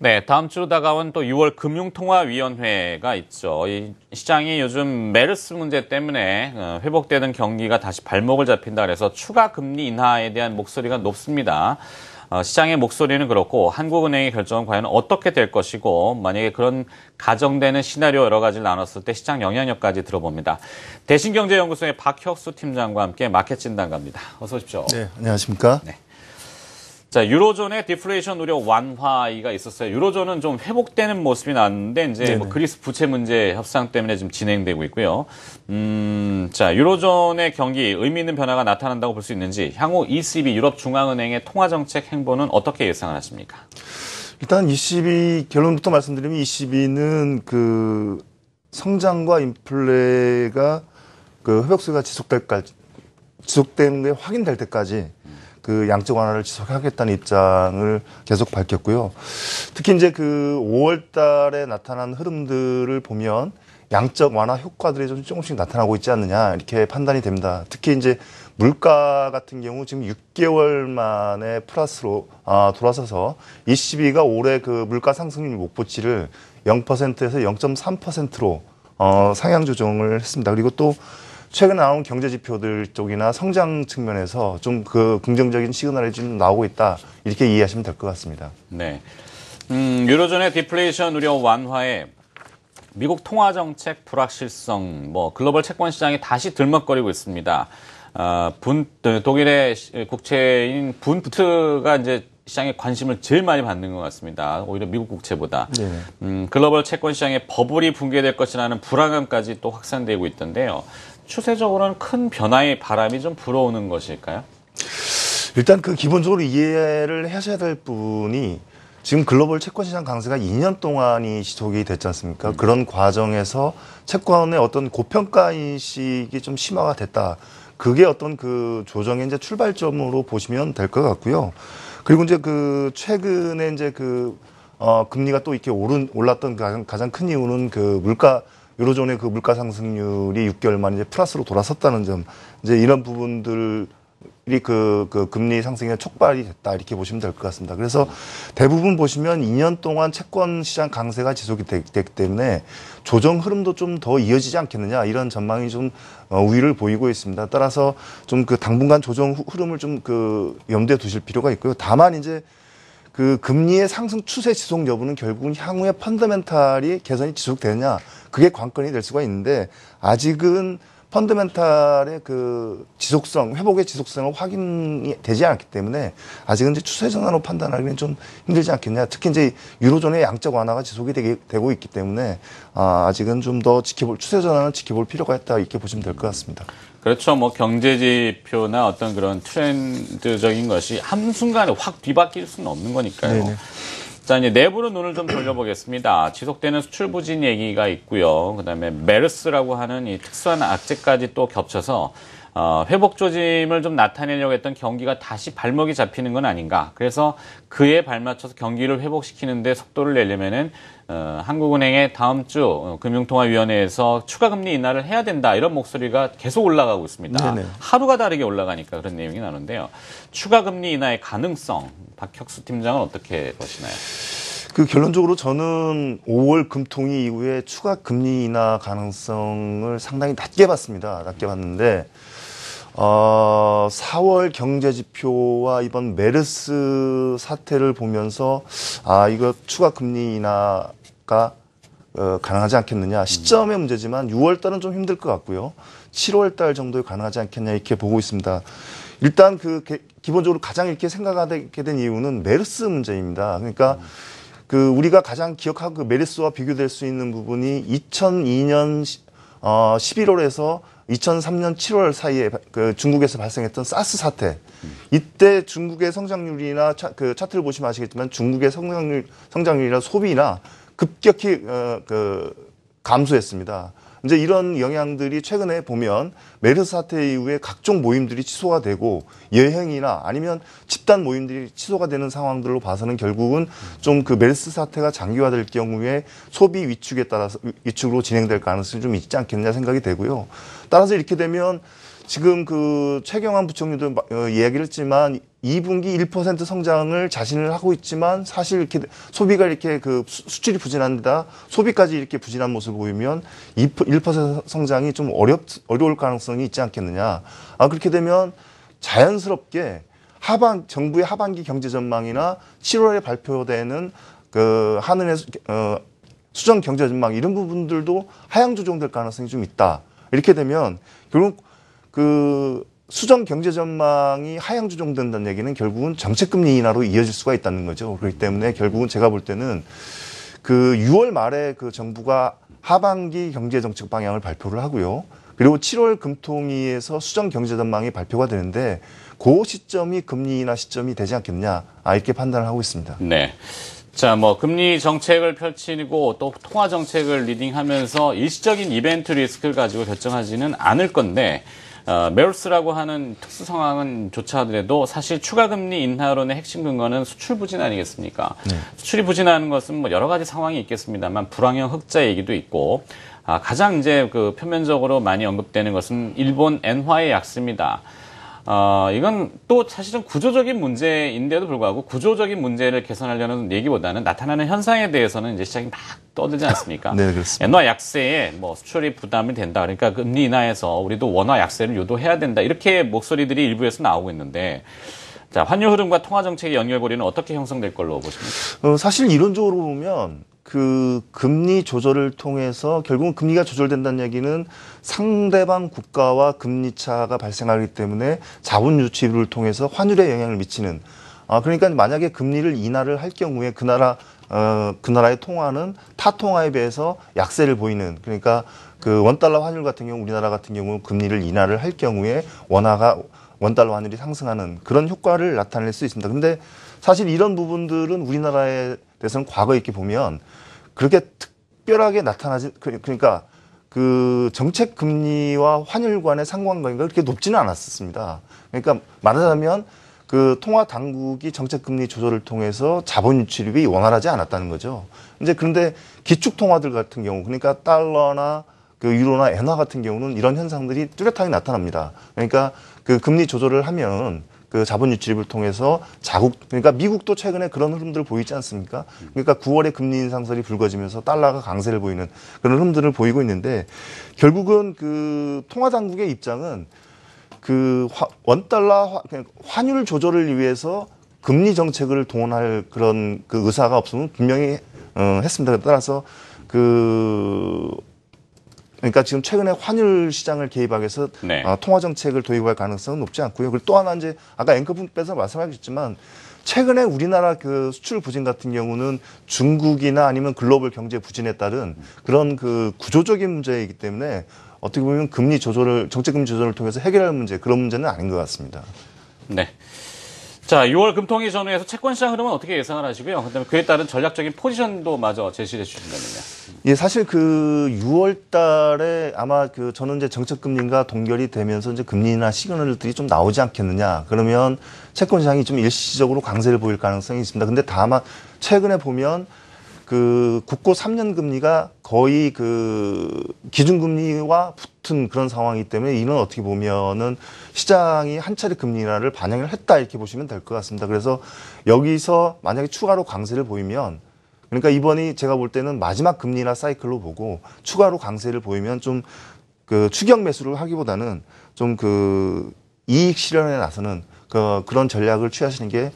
네, 다음 주로 다가온 또 6월 금융통화위원회가 있죠. 이 시장이 요즘 메르스 문제 때문에 회복되는 경기가 다시 발목을 잡힌다 그래서 추가 금리 인하에 대한 목소리가 높습니다. 시장의 목소리는 그렇고 한국은행의 결정은 과연 어떻게 될 것이고 만약에 그런 가정되는 시나리오 여러 가지를 나눴을 때 시장 영향력까지 들어봅니다. 대신경제연구소의 박혁수 팀장과 함께 마켓 진단 갑니다. 어서 오십시오. 네, 안녕하십니까? 네. 자, 유로존의 디플레이션 우려 완화가 있었어요. 유로존은 좀 회복되는 모습이 나왔는데 이제 뭐 그리스 부채 문제 협상 때문에 지금 진행되고 있고요. 자, 유로존의 경기 의미 있는 변화가 나타난다고 볼 수 있는지 향후 ECB 유럽 중앙은행의 통화 정책 행보는 어떻게 예상을 하십니까? 일단 ECB 결론부터 말씀드리면 ECB는 그 성장과 인플레가 그 회복세가 지속되는 게 확인될 때까지 그 양적 완화를 지속하겠다는 입장을 계속 밝혔고요. 특히 이제 그 5월 달에 나타난 흐름들을 보면 양적 완화 효과들이 좀 조금씩 나타나고 있지 않느냐 이렇게 판단이 됩니다. 특히 이제 물가 같은 경우 지금 6개월 만에 플러스로 돌아서서 ECB가 올해 그 물가 상승률 목표치를 0%에서 0.3%로 상향 조정을 했습니다. 그리고 또 최근에 나온 경제 지표들 쪽이나 성장 측면에서 좀 그 긍정적인 시그널이 좀 나오고 있다. 이렇게 이해하시면 될 것 같습니다. 네. 유로존의 디플레이션 우려 완화에 미국 통화 정책 불확실성, 뭐 글로벌 채권 시장이 다시 들먹거리고 있습니다. 독일의 국채인 분트가 이제 시장에 관심을 제일 많이 받는 것 같습니다. 오히려 미국 국채보다. 글로벌 채권 시장에 버블이 붕괴될 것이라는 불안감까지 또 확산되고 있던데요. 추세적으로는 큰 변화의 바람이 좀 불어오는 것일까요? 일단 그 기본적으로 이해를 하셔야 될 부분이 지금 글로벌 채권 시장 강세가 2년 동안이 지속이 됐지 않습니까? 그런 과정에서 채권의 어떤 고평가 인식이 좀 심화가 됐다. 그게 어떤 그 조정의 이제 출발점으로 보시면 될 것 같고요. 그리고 이제 그 최근에 이제 그 금리가 또 이렇게 올랐던 가장 큰 이유는 그 유로존의 그 물가 상승률이 6개월 만에 이제 플러스로 돌아섰다는 점, 이제 이런 부분들이 그 금리 상승의 촉발이 됐다 이렇게 보시면 될 것 같습니다. 그래서 대부분 보시면 2년 동안 채권 시장 강세가 지속이 됐기 때문에 조정 흐름도 좀 더 이어지지 않겠느냐 이런 전망이 좀 우위를 보이고 있습니다. 따라서 좀 그 당분간 조정 흐름을 좀 그 염두에 두실 필요가 있고요. 다만 이제 그 금리의 상승 추세 지속 여부는 결국은 향후에 펀더멘탈이 개선이 지속되느냐 그게 관건이 될 수가 있는데 아직은 펀더멘탈의 그 지속성, 회복의 지속성은 확인이 되지 않았기 때문에 아직은 이제 추세 전환으로 판단하기는 좀 힘들지 않겠냐. 특히 이제 유로존의 양적 완화가 지속이 되고 있기 때문에 아직은 좀 더 추세 전환을 지켜볼 필요가 있다 이렇게 보시면 될 것 같습니다. 그렇죠. 뭐 경제 지표나 어떤 그런 트렌드적인 것이 한순간에 확 뒤바뀔 수는 없는 거니까요. 네네. 자, 이제 내부로 눈을 좀 돌려보겠습니다. 지속되는 수출 부진 얘기가 있고요. 그다음에 메르스라고 하는 이 특수한 악재까지 또 겹쳐서 회복 조짐을 좀 나타내려고 했던 경기가 다시 발목이 잡히는 건 아닌가. 그래서 그에 발맞춰서 경기를 회복시키는데 속도를 내려면은 한국은행의 다음 주 금융통화위원회에서 추가 금리 인하를 해야 된다. 이런 목소리가 계속 올라가고 있습니다. 네네. 하루가 다르게 올라가니까 그런 내용이 나오는데요. 추가 금리 인하의 가능성, 박혁수 팀장은 어떻게 보시나요? 그 결론적으로 저는 5월 금통위 이후에 추가 금리 인하 가능성을 상당히 낮게 봤습니다. 낮게 봤는데 4월 경제 지표와 이번 메르스 사태를 보면서 이거 추가 금리 인하가 가능하지 않겠느냐. 시점의 문제지만 6월 달은 좀 힘들 것 같고요. 7월 달 정도에 가능하지 않겠냐 이렇게 보고 있습니다. 일단 기본적으로 가장 이렇게 생각하게 된 이유는 메르스 문제입니다. 그러니까 우리가 가장 기억하고 그 메르스와 비교될 수 있는 부분이 2002년 11월에서 2003년 7월 사이에 그 중국에서 발생했던 사스 사태. 이때 중국의 성장률이나 차트를 보시면 아시겠지만 중국의 성장률이나 소비나 급격히 감소했습니다. 이제 이런 영향들이 최근에 보면 메르스 사태 이후에 각종 모임들이 취소가 되고 여행이나 아니면 집단 모임들이 취소가 되는 상황들로 봐서는 결국은 좀 그 메르스 사태가 장기화될 경우에 소비 위축에 따라서 위축으로 진행될 가능성이 좀 있지 않겠느냐 생각이 되고요. 따라서 이렇게 되면 지금 그 최경환 부총리도 이야기를 했지만 2분기 1% 성장을 자신을 하고 있지만 사실 이렇게 소비가 이렇게 그 수출이 부진한데다 소비까지 이렇게 부진한 모습을 보이면 1% 성장이 좀 어려울 가능성이 있지 않겠느냐. 그렇게 되면 자연스럽게 정부의 하반기 경제 전망이나 7월에 발표되는 그 한은의 수정 경제 전망 이런 부분들도 하향 조정될 가능성이 좀 있다. 이렇게 되면 결국 그 수정 경제 전망이 하향 조정된다는 얘기는 결국은 정책금리 인하로 이어질 수가 있다는 거죠. 그렇기 때문에 결국은 제가 볼 때는 그 6월 말에 그 정부가 하반기 경제 정책 방향을 발표를 하고요. 그리고 7월 금통위에서 수정 경제 전망이 발표가 되는데 그 시점이 금리 인하 시점이 되지 않겠냐. 이렇게 판단을 하고 있습니다. 네. 자, 뭐 금리 정책을 펼치고 또 통화 정책을 리딩하면서 일시적인 이벤트 리스크를 가지고 결정하지는 않을 건데 메르스라고 하는 특수 상황은 조차 하더라도 사실 추가 금리 인하론의 핵심 근거는 수출 부진 아니겠습니까? 네. 수출이 부진하는 것은 뭐 여러 가지 상황이 있겠습니다만 불황형 흑자 얘기도 있고 가장 이제 그 표면적으로 많이 언급되는 것은 일본 엔화의 약세입니다. 이건 또 사실은 구조적인 문제인데도 불구하고 구조적인 문제를 개선하려는 얘기보다는 나타나는 현상에 대해서는 이제 시장이 막 떠들지 않습니까? 네, 그렇습니다. 엔화 약세에 뭐 수출이 부담이 된다. 그러니까 금리 인하에서 우리도 원화 약세를 유도해야 된다. 이렇게 목소리들이 일부에서 나오고 있는데 자, 환율 흐름과 통화 정책의 연결고리는 어떻게 형성될 걸로 보십니까? 사실 이론적으로 보면 그 금리 조절을 통해서 결국은 금리가 조절된다는 얘기는 상대방 국가와 금리 차가 발생하기 때문에 자본 유출을 통해서 환율에 영향을 미치는 그러니까 만약에 금리를 인하를 할 경우에 그 나라의 통화는 타 통화에 비해서 약세를 보이는 그러니까 그 원달러 환율 같은 경우 우리나라 같은 경우 금리를 인하를 할 경우에 원달러 환율이 상승하는 그런 효과를 나타낼 수 있습니다. 그런데 사실 이런 부분들은 우리나라에 대해서는 과거에 이렇게 보면 그렇게 특별하게 나타나지 그러니까 그 정책 금리와 환율 간의 상관관계가 그렇게 높지는 않았었습니다. 그러니까 말하자면 그 통화 당국이 정책 금리 조절을 통해서 자본 유출입이 원활하지 않았다는 거죠. 이제 그런데 기축 통화들 같은 경우 그러니까 달러나 그 유로나 엔화 같은 경우는 이런 현상들이 뚜렷하게 나타납니다. 그러니까 그 금리 조절을 하면 그 자본 유출입을 통해서 그러니까 미국도 최근에 그런 흐름들을 보이지 않습니까? 그러니까 9월에 금리 인상설이 불거지면서 달러가 강세를 보이는 그런 흐름들을 보이고 있는데 결국은 그 통화 당국의 입장은 그 원달러 환율 조절을 위해서 금리 정책을 동원할 그런 그 의사가 없으면 분명히 했습니다. 따라서 그러니까 지금 최근에 환율 시장을 개입하기 위해서 네. 통화 정책을 도입할 가능성은 높지 않고요. 그리고 또 하나 이제 아까 앵커분께서 말씀하셨지만 최근에 우리나라 그 수출 부진 같은 경우는 중국이나 아니면 글로벌 경제 부진에 따른 그런 그 구조적인 문제이기 때문에 어떻게 보면 정책 금리 조절을 통해서 해결할 문제 그런 문제는 아닌 것 같습니다. 네. 자, 6월 금통위 전후에서 채권 시장 흐름은 어떻게 예상을 하시고요? 그다음에 그에 따른 전략적인 포지션도 마저 제시해 주신다면요. 예, 사실 그 6월 달에 아마 저는 이제 정책금리가 동결이 되면서 이제 금리 인하 시그널들이 좀 나오지 않겠느냐. 그러면 채권 시장이 좀 일시적으로 강세를 보일 가능성이 있습니다. 근데 다만 최근에 보면 그 국고 3년 금리가 거의 그 기준금리와 붙은 그런 상황이기 때문에 이는 어떻게 보면은 시장이 한 차례 금리 인하를 반영을 했다 이렇게 보시면 될 것 같습니다. 그래서 여기서 만약에 추가로 강세를 보이면 그러니까 이번이 제가 볼 때는 마지막 금리 인하 사이클로 보고 추가로 강세를 보이면 좀 그 추격 매수를 하기보다는 좀 그 이익 실현에 나서는 그런 전략을 취하시는 게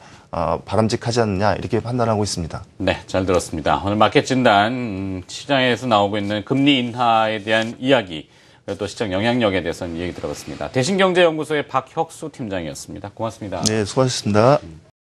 바람직하지 않느냐 이렇게 판단하고 있습니다. 네, 잘 들었습니다. 오늘 마켓 진단 시장에서 나오고 있는 금리 인하에 대한 이야기 그리고 또 시장 영향력에 대해서는 얘기 들어봤습니다. 대신경제연구소의 박혁수 팀장이었습니다. 고맙습니다. 네, 수고하셨습니다.